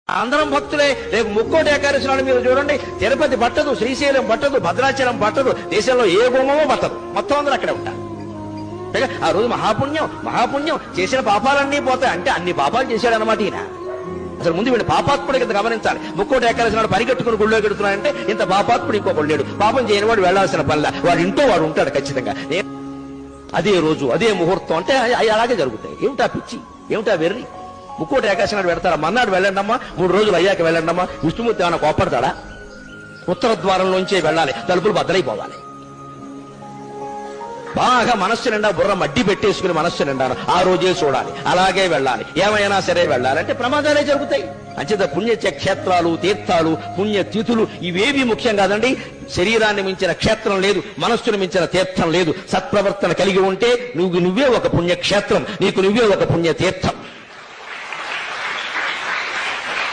అందరం భక్తులే. రేపు ముక్కోటి ఏకాదశి నాడు మీరు చూడండి, తిరుపతి పట్టదు, శ్రీశైలం పట్టదు, భద్రాచలం పట్టదు, దేశంలో ఏ గుమ్మమో పట్టదు, మొత్తం అందరూ అక్కడే ఉంటారు. ఆ రోజు మహాపుణ్యం చేసిన పాపాలన్నీ పోతాయి. అంటే అన్ని పాపాలు చేశాడు అన్నమాట ఈయన. అసలు ముందు వీడు పాపాత్ముడు కింద గమనించాలి. ముక్కోటి ఏకాదశి నాడు పరిగెట్టుకుని గుళ్ళో పెడుతున్నాడంటే ఇంత పాపాత్ముడు ఇంకొకడు లేడు. పాపం చేయని వాడు వెళ్లాల్సిన పనిలా, వాడు ఇంట్లో వాడు ఉంటాడు ఖచ్చితంగా. అదే రోజు అదే ముహూర్తం అంటే అలాగే జరుగుతాయి. ఏమిటా పిచ్చి, ఏమిటా వెర్రి? ముక్కోటి ఏకాదశి నాడు పెడతారా? మన్నాడు వెళ్ళండమ్మా, 3 రోజులు అయ్యాక వెళ్ళండమ్మా. విష్ణుమూర్తి ఏమైనా కోపడతాడా? ఉత్తర ద్వారంలోంచే వెళ్ళాలి, తలుపులు బద్దలైపోవాలి. బాగా మనస్సు నిండా బుర్ర మడ్డి పెట్టేసుకుని మనస్సు నిండా ఆ రోజే చూడాలి, అలాగే వెళ్ళాలి, ఏమైనా సరే వెళ్ళాలంటే ప్రమాదాలే జరుగుతాయి. అంచేత పుణ్యక్షేత్రాలు, తీర్థాలు, పుణ్యతిథులు ఇవేవి ముఖ్యం కాదండి. శరీరాన్ని మించిన క్షేత్రం లేదు, మనస్సును మించిన తీర్థం లేదు. సత్ప్రవర్తన కలిగి ఉంటే నువ్వే ఒక పుణ్యక్షేత్రం, నీకు నువ్వే ఒక పుణ్యతీర్థం.